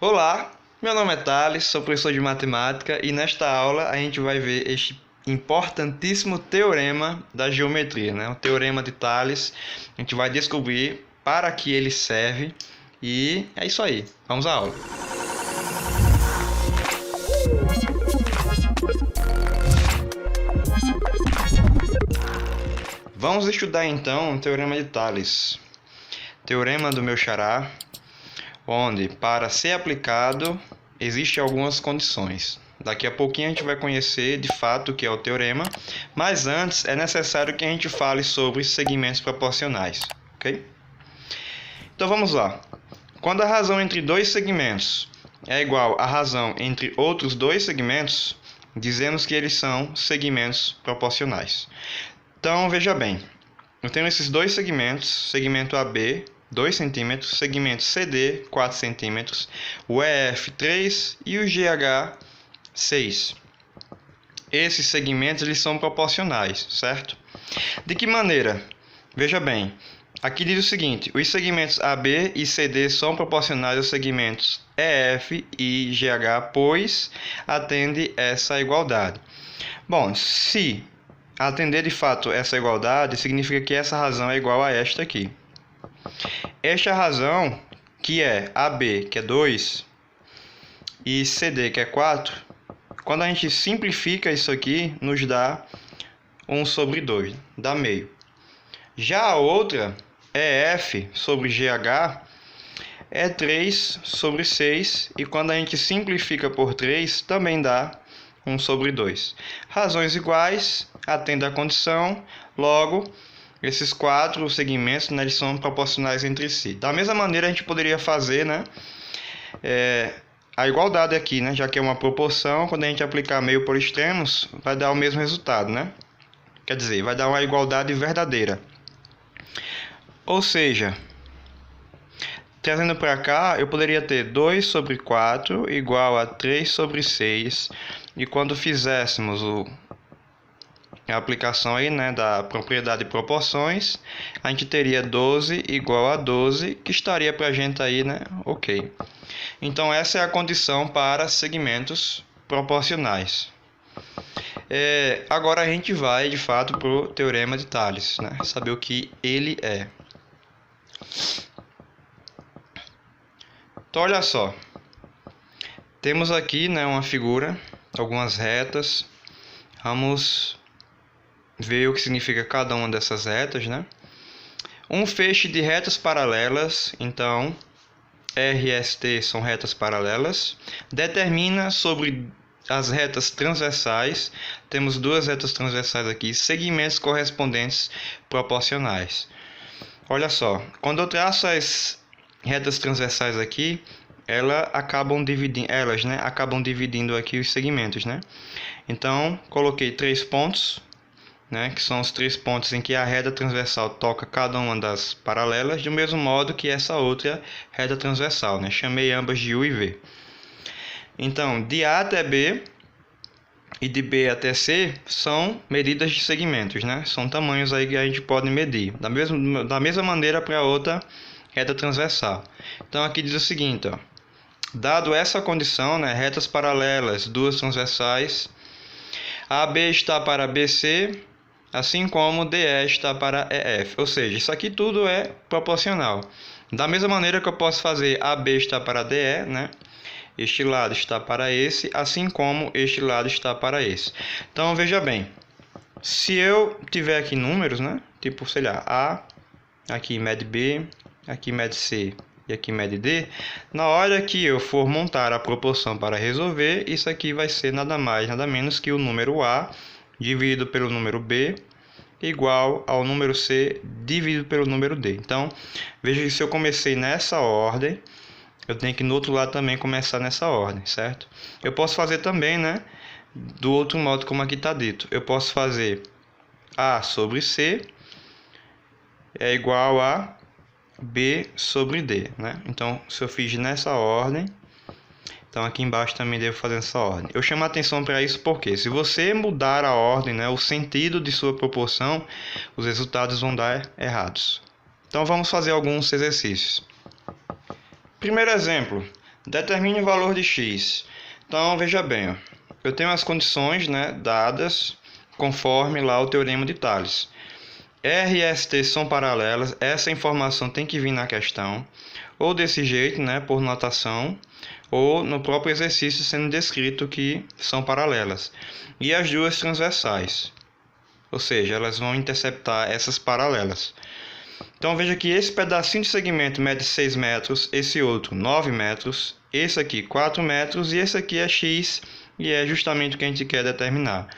Olá, meu nome é Thales, sou professor de matemática e nesta aula a gente vai ver este importantíssimo teorema da geometria, né? O teorema de Thales. A gente vai descobrir para que ele serve e é isso aí. Vamos à aula. Vamos estudar então o teorema de Thales. Teorema do meu xará, onde para ser aplicado existem algumas condições. Daqui a pouquinho a gente vai conhecer de fato o que é o teorema, mas antes é necessário que a gente fale sobre segmentos proporcionais, ok? Então vamos lá. Quando a razão entre dois segmentos é igual à razão entre outros dois segmentos, dizemos que eles são segmentos proporcionais. Então veja bem, eu tenho esses dois segmentos, segmento AB 2 cm, segmento CD 4 cm, o EF 3 e o GH 6. Esses segmentos eles são proporcionais, certo? De que maneira? Veja bem, aqui diz o seguinte: os segmentos AB e CD são proporcionais aos segmentos EF e GH, pois atende essa igualdade. Bom, se atender de fato essa igualdade, significa que essa razão é igual a esta aqui. Esta razão, que é AB, que é 2, e CD, que é 4, quando a gente simplifica isso aqui, nos dá 1 sobre 2, dá meio. Já a outra, EF sobre GH, é 3 sobre 6, e quando a gente simplifica por 3, também dá 1 sobre 2. Razões iguais, atende à condição, logo esses quatro segmentos, né, eles são proporcionais entre si. Da mesma maneira, a gente poderia fazer, né, a igualdade aqui, né, já que é uma proporção, quando a gente aplicar meio por extremos, vai dar o mesmo resultado, né? Quer dizer, vai dar uma igualdade verdadeira. Ou seja, trazendo para cá, eu poderia ter 2 sobre 4 igual a 3 sobre 6. E quando fizéssemos a aplicação aí, né, da propriedade de proporções, a gente teria 12 igual a 12, que estaria para a gente aí, né, ok. Então essa é a condição para segmentos proporcionais. Agora a gente vai de fato para o teorema de Thales, né, saber o que ele é. Então olha só, temos aqui, né, uma figura, algumas retas. Vamos ver o que significa cada uma dessas retas, né? Um feixe de retas paralelas, então RST são retas paralelas, determina sobre as retas transversais, temos duas retas transversais aqui, segmentos correspondentes proporcionais. Olha só, quando eu traço as retas transversais aqui, elas acabam dividindo aqui os segmentos, né? Então, coloquei 3 pontos, né, que são os 3 pontos em que a reta transversal toca cada uma das paralelas, do mesmo modo que essa outra reta transversal, né? Chamei ambas de U e V. Então, de A até B e de B até C são medidas de segmentos, né? São tamanhos aí que a gente pode medir. Da mesma maneira para a outra reta transversal. Então, aqui diz o seguinte, ó: dado essa condição, né, retas paralelas, duas transversais, AB está para BC, assim como DE está para EF. Ou seja, isso aqui tudo é proporcional. Da mesma maneira que eu posso fazer AB está para DE, né? Este lado está para esse, assim como este lado está para esse. Então, veja bem. Se eu tiver aqui números, né? Tipo, sei lá, A, aqui mede B, aqui mede C e aqui mede D, na hora que eu for montar a proporção para resolver, isso aqui vai ser nada mais, nada menos que o número A dividido pelo número B igual ao número C dividido pelo número D. Então, veja que se eu comecei nessa ordem, eu tenho que no outro lado também começar nessa ordem, certo? Eu posso fazer também, né, do outro modo como aqui está dito. Eu posso fazer A sobre C é igual a B sobre D, né? Então, se eu fiz nessa ordem, então aqui embaixo também devo fazer nessa ordem. Eu chamo a atenção para isso porque se você mudar a ordem, né, o sentido de sua proporção, os resultados vão dar errados. Então vamos fazer alguns exercícios. Primeiro exemplo, Determine o valor de x. Então, veja bem, ó. Eu tenho as condições, né, dadas conforme lá o teorema de Tales. R e ST são paralelas, essa informação tem que vir na questão, ou desse jeito, né, por notação, ou no próprio exercício sendo descrito que são paralelas. E as duas transversais, ou seja, elas vão interceptar essas paralelas. Então veja que esse pedacinho de segmento mede 6 metros, esse outro 9 metros, esse aqui 4 metros e esse aqui é x, e é justamente o que a gente quer determinar.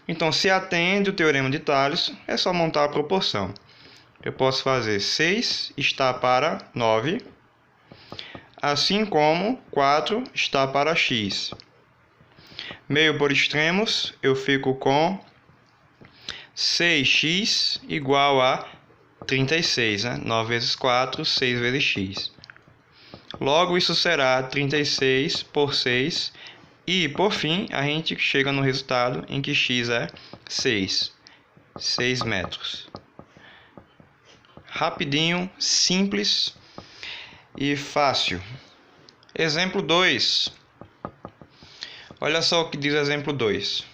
Então, se atende o teorema de Tales, é só montar a proporção. Eu posso fazer 6 está para 9, assim como 4 está para x. Meio por extremos, eu fico com 6x igual a 36, né? 9 vezes 4, 6 vezes x. Logo, isso será 36 por 6. E, por fim, a gente chega no resultado em que x é 6 metros. Rapidinho, simples e fácil. Exemplo 2. Olha só o que diz o exemplo 2.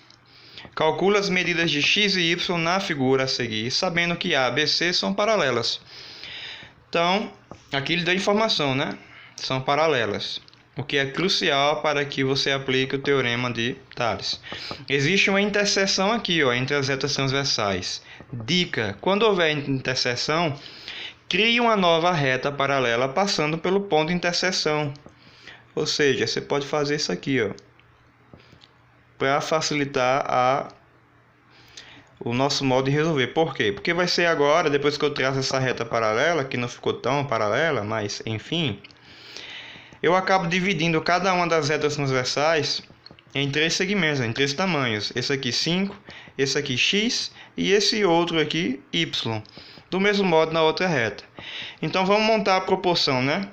Calcula as medidas de x e y na figura a seguir, sabendo que A, B, C são paralelas. Então, aqui ele dá informação, né? São paralelas. O que é crucial para que você aplique o teorema de Tales. Existe uma interseção aqui, ó, entre as retas transversais. Dica: quando houver interseção, crie uma nova reta paralela passando pelo ponto de interseção. Ou seja, você pode fazer isso aqui, ó, para facilitar o nosso modo de resolver. Por quê? Porque vai ser agora, depois que eu traço essa reta paralela, que não ficou tão paralela, mas enfim, eu acabo dividindo cada uma das retas transversais em 3 segmentos, em 3 tamanhos. Esse aqui 5, esse aqui x e esse outro aqui y. Do mesmo modo na outra reta. Então vamos montar a proporção, né?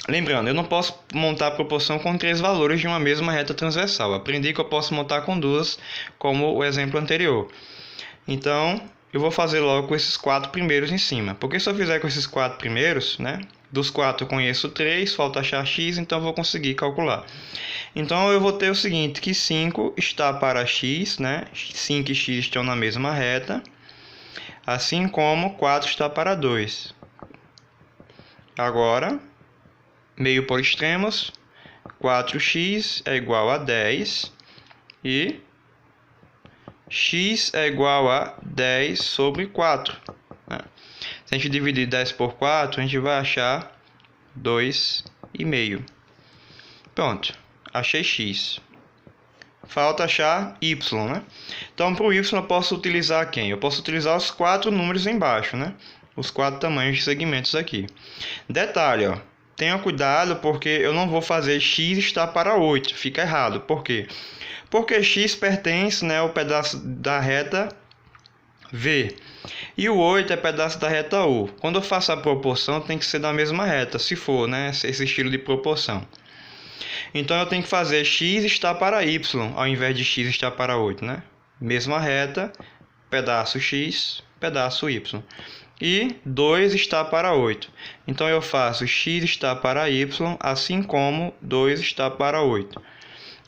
Lembrando, eu não posso montar a proporção com 3 valores de uma mesma reta transversal. Aprendi que eu posso montar com 2, como o exemplo anterior. Então, eu vou fazer logo com esses 4 primeiros em cima. Porque se eu fizer com esses 4 primeiros, né? Dos 4 eu conheço 3, falta achar x, então eu vou conseguir calcular. Então eu vou ter o seguinte, que 5 está para x, né? 5 e x estão na mesma reta. Assim como 4 está para 2. Agora, meio por extremos, 4x é igual a 10 e x é igual a 10 sobre 4. Se a gente dividir 10 por 4, a gente vai achar 2,5. Pronto, achei x. Falta achar y, né? Então, para o y eu posso utilizar quem? Eu posso utilizar os 4 números embaixo, né? Os 4 tamanhos de segmentos aqui. Detalhe, ó. Tenha cuidado porque eu não vou fazer x está para 8. Fica errado. Por quê? Porque x pertence, né, ao pedaço da reta V. E o 8 é pedaço da reta U. Quando eu faço a proporção, tem que ser da mesma reta, se for, né, esse estilo de proporção. Então eu tenho que fazer x está para y, ao invés de x está para 8, né? Mesma reta, pedaço x, pedaço y. E 2 está para 8. Então eu faço x está para y, assim como 2 está para 8.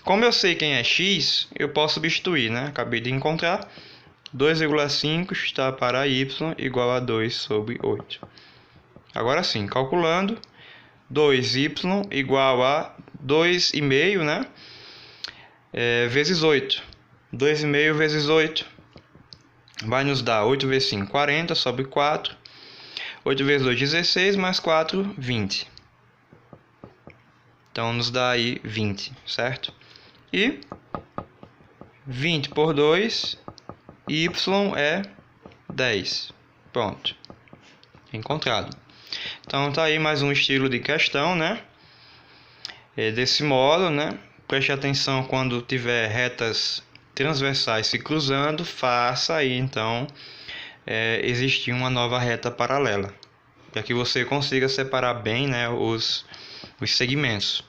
Como eu sei quem é x, eu posso substituir, né? Acabei de encontrar. 2,5 está para y igual a 2 sobre 8. Agora sim, calculando, 2y igual a 2,5, né? Vezes 8. 2,5 vezes 8 vai nos dar 8 vezes 5, 40 sobre 4. 8 vezes 2, 16, mais 4, 20. Então nos dá aí 20, certo? E 20 por 2, y é 10. Pronto. Encontrado. Então tá aí mais um estilo de questão, né? Desse modo, né? Preste atenção quando tiver retas transversais se cruzando, faça aí então existir uma nova reta paralela, para que você consiga separar bem, né, os segmentos.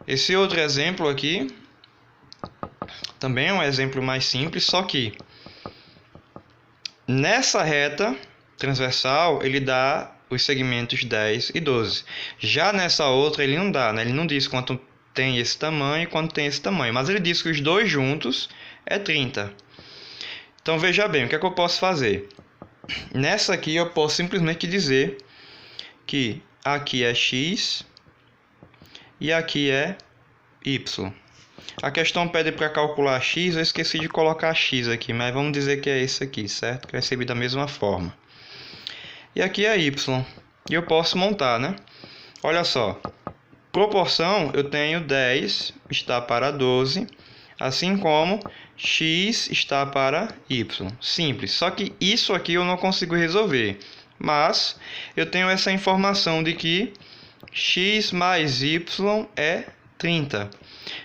Esse outro exemplo aqui também é um exemplo mais simples, só que nessa reta transversal ele dá os segmentos 10 e 12. Já nessa outra ele não dá, né? Ele não diz quanto tem esse tamanho e quanto tem esse tamanho, mas ele diz que os dois juntos é 30. Então veja bem, o que é que eu posso fazer? Nessa aqui eu posso simplesmente dizer que aqui é x e aqui é y. A questão pede para calcular x, eu esqueci de colocar x aqui, mas vamos dizer que é esse aqui, certo? Que vai ser da mesma forma. E aqui é y. E eu posso montar, né? Olha só. Proporção, eu tenho 10 está para 12, assim como x está para y. Simples. Só que isso aqui eu não consigo resolver. Mas eu tenho essa informação de que x mais y é 30.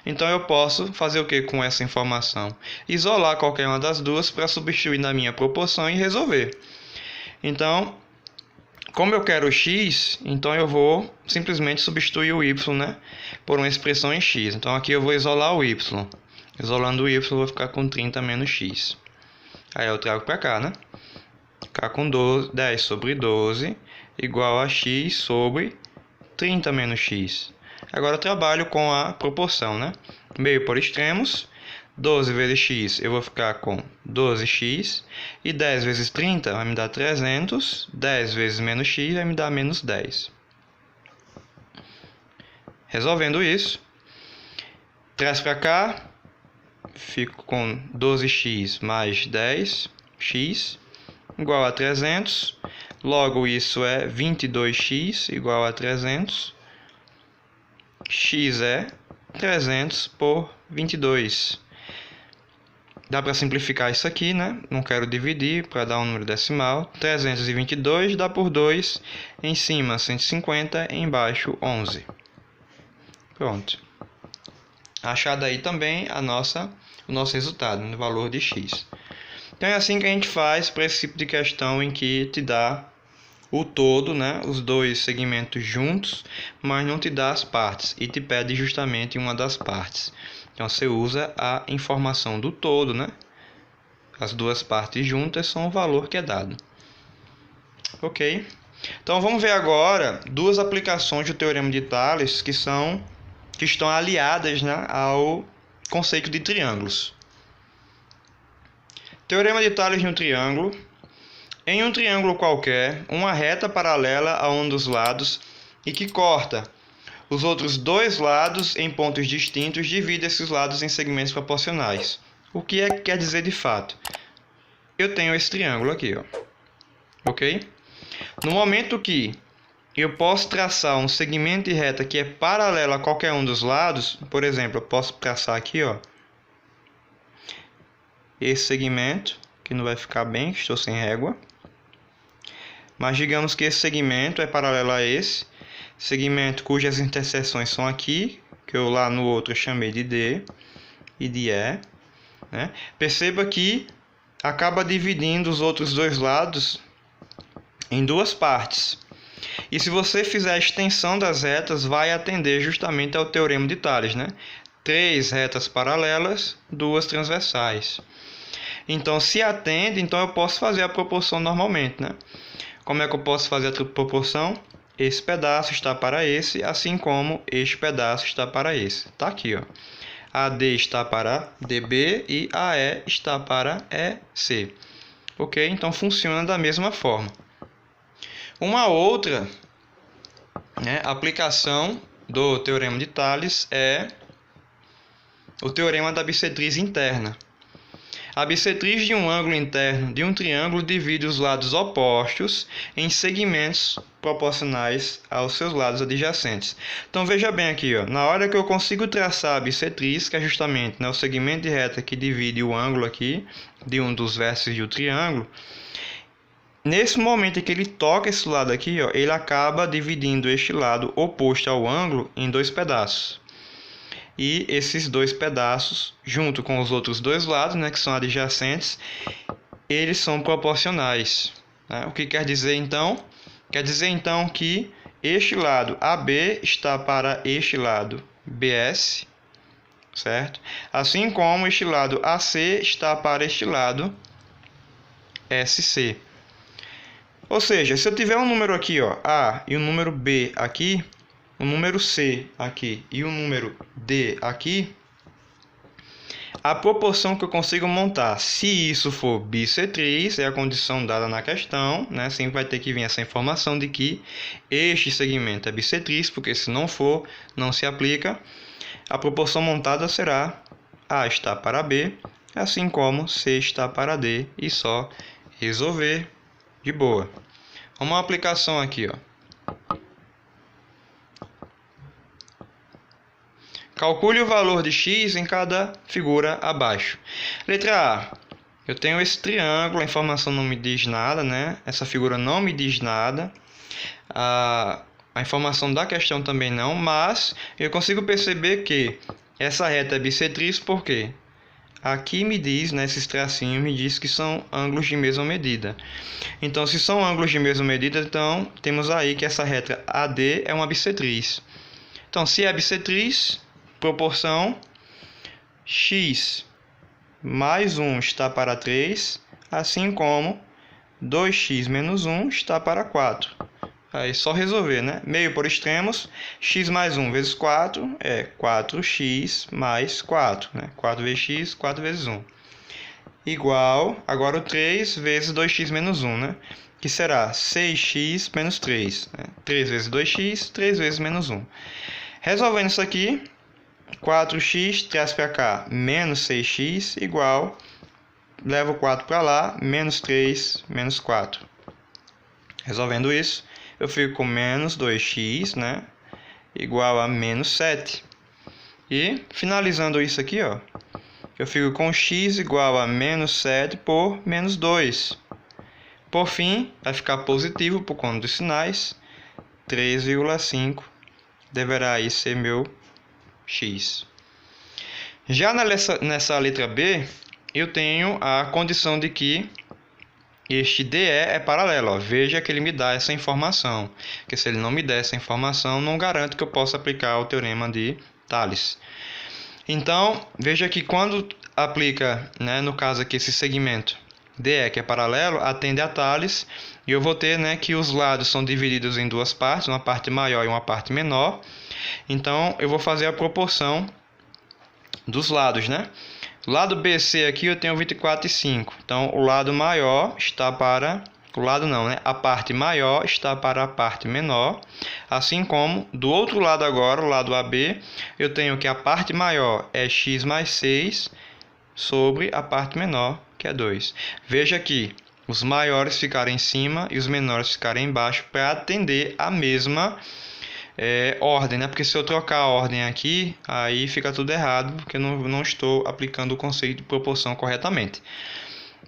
Então eu posso fazer o que com essa informação? Isolar qualquer uma das duas para substituir na minha proporção e resolver. Então, como eu quero x, então eu vou simplesmente substituir o y, né, por uma expressão em x. Então aqui eu vou isolar o y. Isolando o y, eu vou ficar com 30 menos x. Aí eu trago para cá, né? Ficar com 10 sobre 12 igual a x sobre 30 menos x. Agora eu trabalho com a proporção, né? Meio por extremos. 12 vezes x eu vou ficar com 12x. E 10 vezes 30 vai me dar 300. 10 vezes menos x vai me dar menos 10. Resolvendo isso, traz para cá. Fico com 12x mais 10x igual a 300. Logo, isso é 22x igual a 300. X é 300 por 22. Dá para simplificar isso aqui, né? Não quero dividir para dar um número decimal. 322 dá por 2. Em cima, 150. Embaixo, 11. Pronto. Achado aí também o nosso resultado, no valor de x. Então é assim que a gente faz para esse tipo de questão em que te dá o todo, né, os dois segmentos juntos, mas não te dá as partes e te pede justamente uma das partes. Então você usa a informação do todo, né? As duas partes juntas são o valor que é dado. Ok? Então vamos ver agora duas aplicações do Teorema de Tales que estão aliadas, né, ao conceito de triângulos. Teorema de Tales no triângulo. Em um triângulo qualquer, uma reta paralela a um dos lados e que corta os outros dois lados em pontos distintos divide esses lados em segmentos proporcionais. O que quer dizer de fato? Eu tenho esse triângulo aqui, ó. Ok? No momento que eu posso traçar um segmento de reta que é paralelo a qualquer um dos lados, por exemplo, eu posso traçar aqui, ó, esse segmento, que não vai ficar bem, estou sem régua. Mas digamos que esse segmento é paralelo a esse segmento cujas interseções são aqui, que eu lá no outro chamei de D e de E, né? Perceba que acaba dividindo os outros dois lados em duas partes. E se você fizer a extensão das retas, vai atender justamente ao Teorema de Tales, né? 3 retas paralelas, 2 transversais. Então, se atende, então eu posso fazer a proporção normalmente, né? Como é que eu posso fazer a proporção? Esse pedaço está para esse, assim como este pedaço está para esse. Está aqui, ó. AD está para DB e AE está para EC. Ok? Então, funciona da mesma forma. Uma outra, né, aplicação do Teorema de Tales é o Teorema da bissetriz interna. A bissetriz de um ângulo interno de um triângulo divide os lados opostos em segmentos proporcionais aos seus lados adjacentes. Então veja bem aqui, ó, na hora que eu consigo traçar a bissetriz, que é justamente, né, o segmento de reta que divide o ângulo aqui de um dos vértices do triângulo, nesse momento em que ele toca esse lado aqui, ó, ele acaba dividindo este lado oposto ao ângulo em dois pedaços. E esses dois pedaços, junto com os outros dois lados, né, que são adjacentes, eles são proporcionais, né? O que quer dizer então? Quer dizer então que este lado AB está para este lado BS, certo? Assim como este lado AC está para este lado SC. Ou seja, se eu tiver um número aqui, ó, A, e um número B aqui, um número C aqui e um número D aqui, a proporção que eu consigo montar, se isso for bissetriz, é a condição dada na questão, né? Sempre vai ter que vir essa informação de que este segmento é bissetriz, porque se não for, não se aplica. A proporção montada será A está para B, assim como C está para D, e só resolver de boa. Vamos uma aplicação aqui, ó. Calcule o valor de x em cada figura abaixo. Letra A. Eu tenho esse triângulo, a informação não me diz nada, né? Essa figura não me diz nada. A informação da questão também não, mas eu consigo perceber que essa reta é bissetriz porque aqui me diz, né, esses tracinhos me diz que são ângulos de mesma medida. Então, se são ângulos de mesma medida, então temos aí que essa reta AD é uma bissetriz. Então, se é bissetriz, proporção x mais 1 está para 3, assim como 2x menos 1 está para 4. Aí só resolver, né? Meio por extremos, x mais 1 vezes 4 é 4x mais 4. Né? 4 vezes x, 4 vezes 1. Igual, agora o 3 vezes 2x menos 1, né? Que será 6x menos 3. Né? 3 vezes 2x, 3 vezes menos 1. Resolvendo isso aqui, 4x traz para cá menos 6x igual, levo 4 para lá, menos 3, menos 4. Resolvendo isso, eu fico com menos 2x, né, igual a menos 7. E finalizando isso aqui, ó, eu fico com x igual a menos 7 por menos 2. Por fim, vai ficar positivo por conta dos sinais, 3,5 deverá aí ser meu x. Já nessa letra B, eu tenho a condição de que este DE é paralelo. Ó. Veja que ele me dá essa informação. Porque se ele não me der essa informação, não garanto que eu possa aplicar o teorema de Tales. Então, veja que quando aplica, né, no caso aqui, esse segmento DE, que é paralelo, atende a Tales. E eu vou ter, né, que os lados são divididos em duas partes, uma parte maior e uma parte menor. Então, eu vou fazer a proporção dos lados, né? O lado BC aqui eu tenho 24,5. Então, o lado maior está para... O lado não, né? A parte maior está para a parte menor. Assim como, do outro lado agora, o lado AB, eu tenho que a parte maior é x mais 6 sobre a parte menor, que é 2. Veja aqui, os maiores ficarem em cima e os menores ficarem embaixo para atender a mesma ordem, né? Porque se eu trocar a ordem aqui, aí fica tudo errado, porque eu não estou aplicando o conceito de proporção corretamente.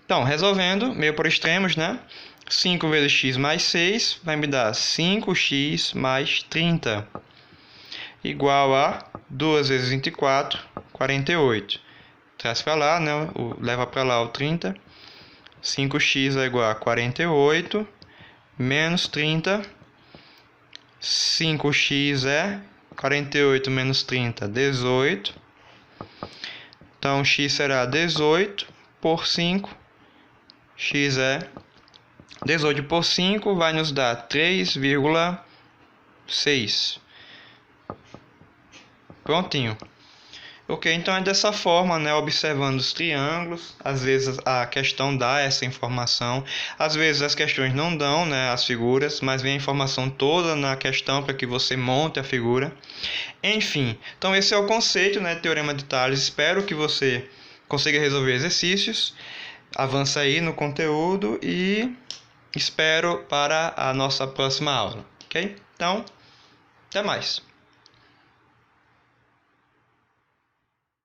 Então, resolvendo, meio por extremos, né? 5 vezes x mais 6 vai me dar 5x mais 30. Igual a 2 vezes 24, 48. Traz para lá, né? Leva para lá o 30. 5x é igual a 48 menos 30. 5x é 48 menos 30, 18. Então, x será 18 por 5. X é 18 por 5, vai nos dar 3,6. Prontinho. Ok, então é dessa forma, né, observando os triângulos. Às vezes a questão dá essa informação, às vezes as questões não dão, né, as figuras, mas vem a informação toda na questão para que você monte a figura. Enfim, então esse é o conceito, né, teorema de Tales. Espero que você consiga resolver exercícios. Avança aí no conteúdo e espero para a nossa próxima aula, ok? Então, até mais.